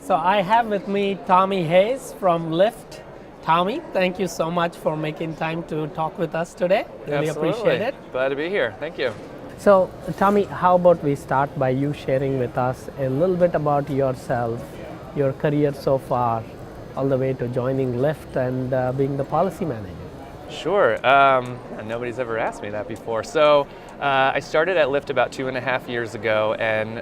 So I have with me Tommy Hayes from Lyft. Tommy, thank you so much for making time to talk with us today. Really Absolutely. appreciate it. Glad to be here. Thank you. So Tommy, how about we start by you sharing with us a little bit about yourself, your career so far, all the way to joining Lyft and being the policy manager. Sure. And nobody's ever asked me that before. So I started at Lyft about 2.5 years ago, and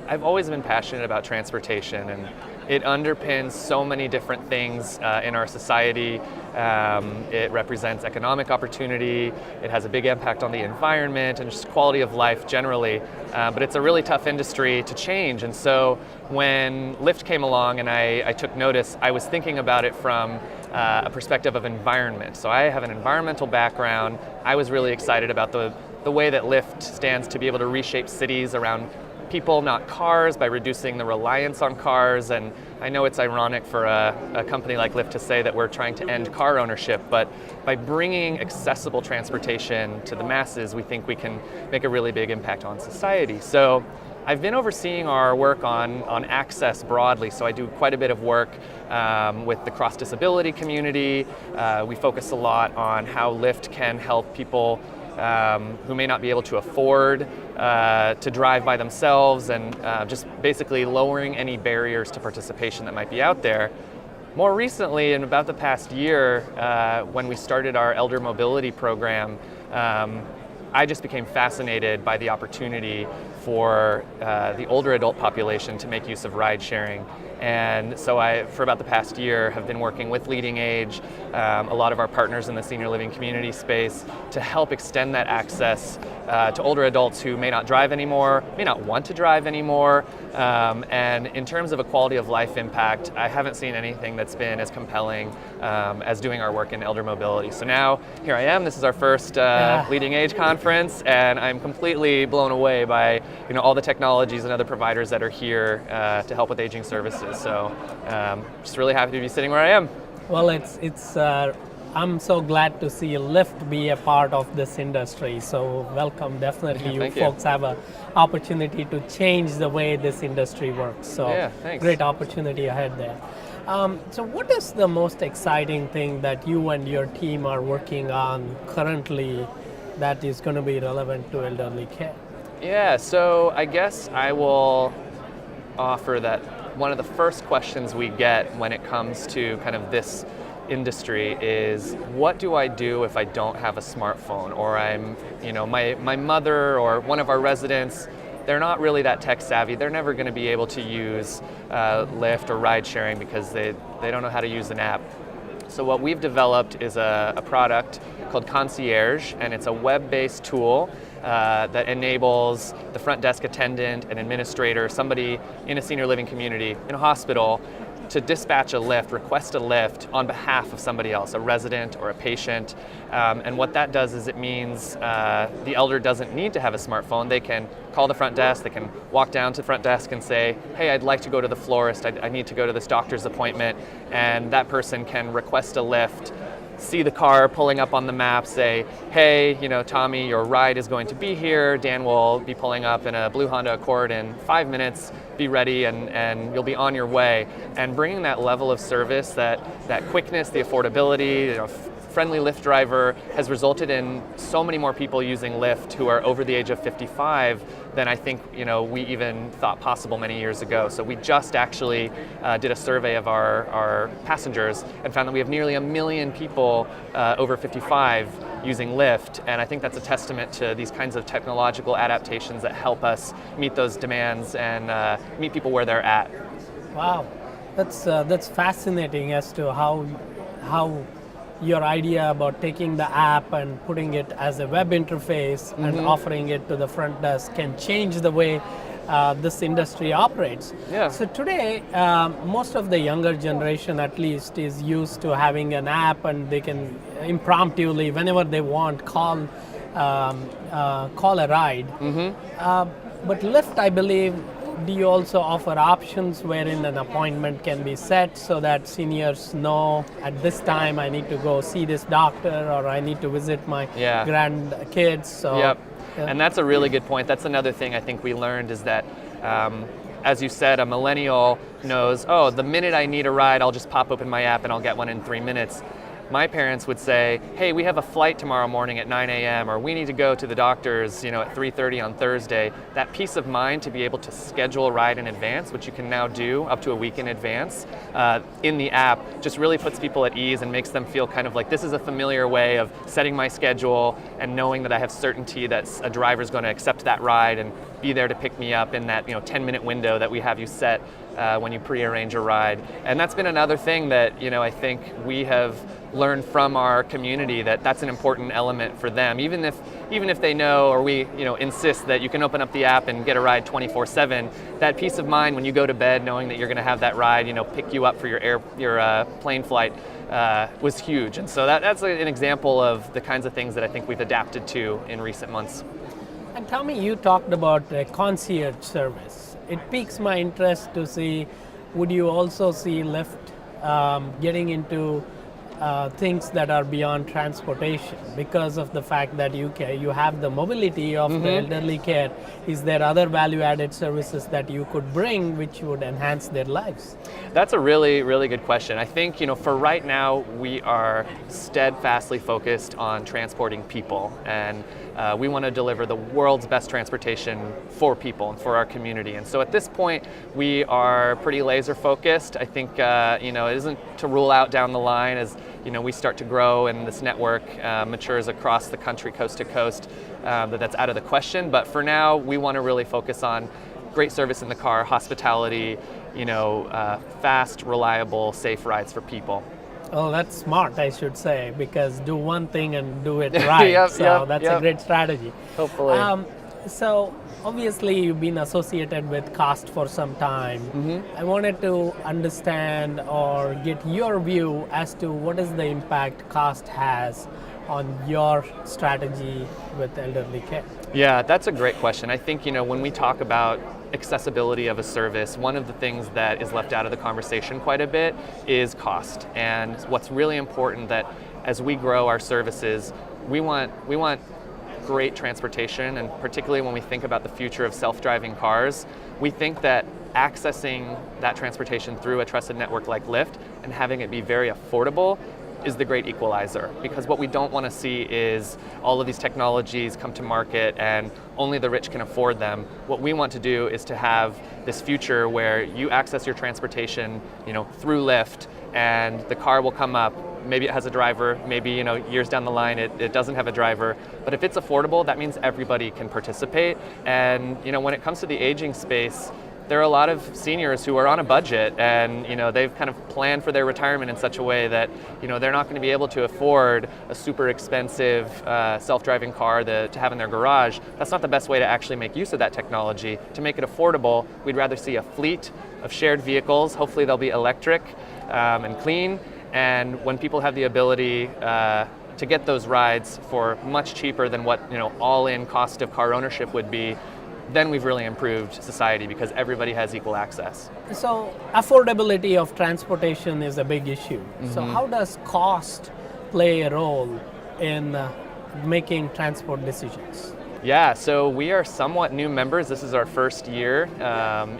I've always been passionate about transportation, and it underpins so many different things in our society. It represents economic opportunity, it has a big impact on the environment and just quality of life generally, but it's a really tough industry to change. And so when Lyft came along and I took notice, I was thinking about it from a perspective of environment. So I have an environmental background. I was really excited about the way that Lyft stands to be able to reshape cities around people, not cars, by reducing the reliance on cars. And I know it's ironic for a company like Lyft to say that we're trying to end car ownership, but by bringing accessible transportation to the masses, we think we can make a really big impact on society. So I've been overseeing our work on access broadly, so I do quite a bit of work with the cross-disability community. We focus a lot on how Lyft can help people who may not be able to afford to drive by themselves, and just basically lowering any barriers to participation that might be out there. More recently, in about the past year, when we started our elder mobility program, I just became fascinated by the opportunity for the older adult population to make use of ride sharing. And so I, for about the past year, have been working with Leading Age, a lot of our partners in the senior living community space, to help extend that access to older adults who may not drive anymore, may not want to drive anymore. And in terms of a quality of life impact, I haven't seen anything that's been as compelling as doing our work in elder mobility. So now here I am. This is our first Leading Age conference, and I'm completely blown away by all the technologies and other providers that are here to help with aging services. So just really happy to be sitting where I am. Well, it's I'm so glad to see Lyft be a part of this industry. So welcome, definitely. You folks have an opportunity to change the way this industry works. So great opportunity ahead there. So what is the most exciting thing that you and your team are working on currently that is going to be relevant to elderly care? Yeah, so I guess I will offer that one of the first questions we get when it comes to kind of this industry is, what do I do if I don't have a smartphone? Or I'm, my mother or one of our residents, they're not really that tech savvy. They're never going to be able to use Lyft or ride sharing because they don't know how to use an app. So what we've developed is a product called Concierge, and it's a web-based tool that enables the front desk attendant, an administrator, somebody in a senior living community, in a hospital, to dispatch a Lyft, request a Lyft on behalf of somebody else, a resident or a patient. And what that does is it means the elder doesn't need to have a smartphone. They can call the front desk, they can walk down to the front desk and say, hey, I'd like to go to the florist, I need to go to this doctor's appointment, and that person can request a Lyft, see the car pulling up on the map, say, hey, Tommy, your ride is going to be here. Dan will be pulling up in a blue Honda Accord in 5 minutes. Be ready, and you'll be on your way. And bringing that level of service, that quickness, the affordability, friendly Lyft driver has resulted in so many more people using Lyft who are over the age of 55 than I think we even thought possible many years ago. So we just actually did a survey of our passengers and found that we have nearly 1 million people over 55 using Lyft, and I think that's a testament to these kinds of technological adaptations that help us meet those demands and meet people where they're at. Wow, that's fascinating as to how your idea about taking the app and putting it as a web interface and offering it to the front desk can change the way this industry operates. Yeah. So today, most of the younger generation at least is used to having an app, and they can impromptu, whenever they want, call a ride. But Lyft, I believe, do you also offer options wherein an appointment can be set so that seniors know at this time I need to go see this doctor or I need to visit my grandkids? So, Yep. And that's a really good point. That's another thing I think we learned is that as you said, a millennial knows, oh, the minute I need a ride, I'll just pop open my app and I'll get one in 3 minutes. My parents would say, hey, we have a flight tomorrow morning at 9 a.m. or we need to go to the doctor's, at 3:30 on Thursday. That peace of mind to be able to schedule a ride in advance, which you can now do up to a week in advance in the app, just really puts people at ease and makes them feel kind of like this is a familiar way of setting my schedule and knowing that I have certainty that a driver's going to accept that ride and be there to pick me up in that 10-minute window that we have you set when you pre-arrange a ride. And that's been another thing that I think we have learned from our community, that's an important element for them. Even if they know, or we insist that you can open up the app and get a ride 24/7, that peace of mind when you go to bed knowing that you're going to have that ride pick you up for your plane flight was huge. And so that's an example of the kinds of things that I think we've adapted to in recent months. And tell me, you talked about a concierge service. It piques my interest to see, would you also see Lyft getting into things that are beyond transportation because of the fact that you have the mobility of the elderly care? Is there other value-added services that you could bring which would enhance their lives? That's a really, really good question. I think, for right now, we are steadfastly focused on transporting people, and we want to deliver the world's best transportation for people and for our community. And so at this point, we are pretty laser focused. I think, it isn't to rule out down the line as we start to grow and this network matures across the country, coast to coast, that's out of the question. But for now, we want to really focus on great service in the car, hospitality, fast, reliable, safe rides for people. Oh, that's smart, I should say, because do one thing and do it right. That's a great strategy. Hopefully. So obviously you've been associated with cost for some time. I wanted to understand or get your view as to what is the impact cost has on your strategy with elderly care. Yeah, that's a great question. I think, when we talk about accessibility of a service, one of the things that is left out of the conversation quite a bit is cost. And what's really important that as we grow our services, we want great transportation, and particularly when we think about the future of self-driving cars, we think that accessing that transportation through a trusted network like Lyft and having it be very affordable is the great equalizer. Because what we don't want to see is all of these technologies come to market and only the rich can afford them. What we want to do is to have this future where you access your transportation, through Lyft, and the car will come up. Maybe it has a driver, maybe years down the line it doesn't have a driver, but if it's affordable, that means everybody can participate. And when it comes to the aging space, there are a lot of seniors who are on a budget, and they've kind of planned for their retirement in such a way that they're not going to be able to afford a super expensive self-driving car to have in their garage. That's not the best way to actually make use of that technology. To make it affordable, we'd rather see a fleet of shared vehicles. Hopefully they'll be electric and clean. And when people have the ability to get those rides for much cheaper than what all-in cost of car ownership would be, then we've really improved society because everybody has equal access. So affordability of transportation is a big issue. So how does cost play a role in making transport decisions? Yeah, so we are somewhat new members. This is our first year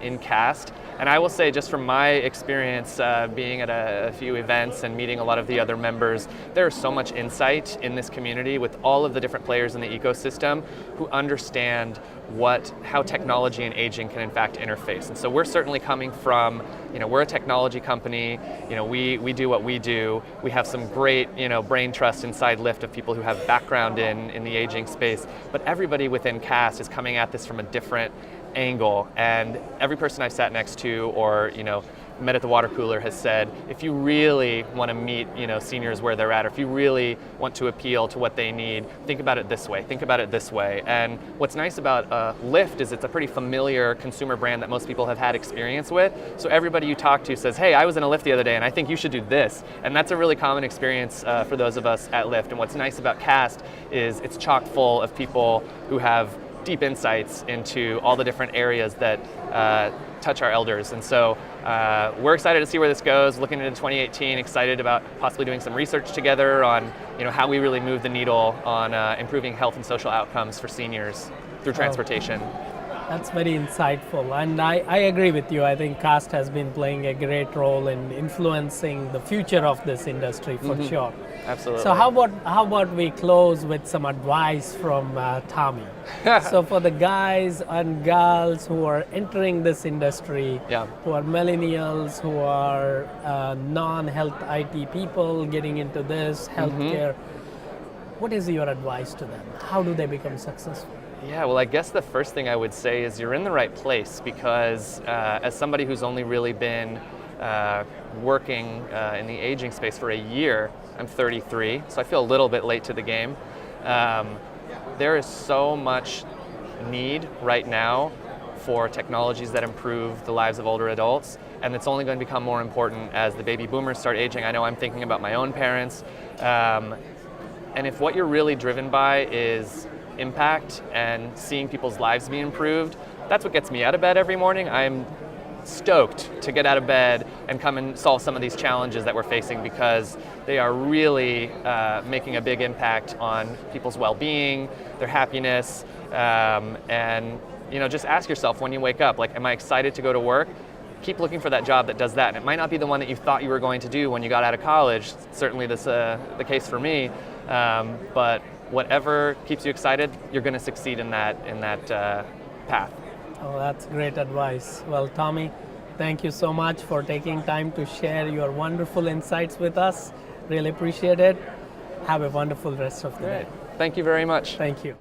in CAST. And I will say, just from my experience being at a few events and meeting a lot of the other members, there is so much insight in this community with all of the different players in the ecosystem who understand how technology and aging can in fact interface. And so we're certainly coming from, we're a technology company, we do what we do. We have some great, brain trust inside Lyft of people who have background in the aging space, but everybody within CAST is coming at this from a different angle. And every person I've sat next to or, met at the water cooler has said, if you really want to meet, seniors where they're at, or if you really want to appeal to what they need, think about it this way, think about it this way. And what's nice about Lyft is it's a pretty familiar consumer brand that most people have had experience with. So everybody you talk to says, hey, I was in a Lyft the other day and I think you should do this. And that's a really common experience for those of us at Lyft. And what's nice about CAST is it's chock full of people who have deep insights into all the different areas that touch our elders. And so we're excited to see where this goes, looking into 2018, excited about possibly doing some research together on how we really move the needle on improving health and social outcomes for seniors through transportation. That's very insightful, and I agree with you. I think caste has been playing a great role in influencing the future of this industry for sure. Absolutely. So how about we close with some advice from Tommy? So for the guys and girls who are entering this industry, Yeah. who are millennials, who are non-health IT people getting into this healthcare, what is your advice to them? How do they become successful? Yeah, well, I guess the first thing I would say is you're in the right place because as somebody who's only really been working in the aging space for a year, I'm 33, so I feel a little bit late to the game. There is so much need right now for technologies that improve the lives of older adults, and it's only going to become more important as the baby boomers start aging. I know I'm thinking about my own parents, and if what you're really driven by is impact and seeing people's lives be improved, that's what gets me out of bed every morning. I'm stoked to get out of bed and come and solve some of these challenges that we're facing because they are really making a big impact on people's well-being, their happiness, and just ask yourself when you wake up, like, am I excited to go to work? Keep looking for that job that does that, and it might not be the one that you thought you were going to do when you got out of college. Certainly this the case for me, but whatever keeps you excited, you're going to succeed in that path. Oh, that's great advice. Well, Tommy, thank you so much for taking time to share your wonderful insights with us. Really appreciate it. Have a wonderful rest of the day. Thank you very much. Thank you.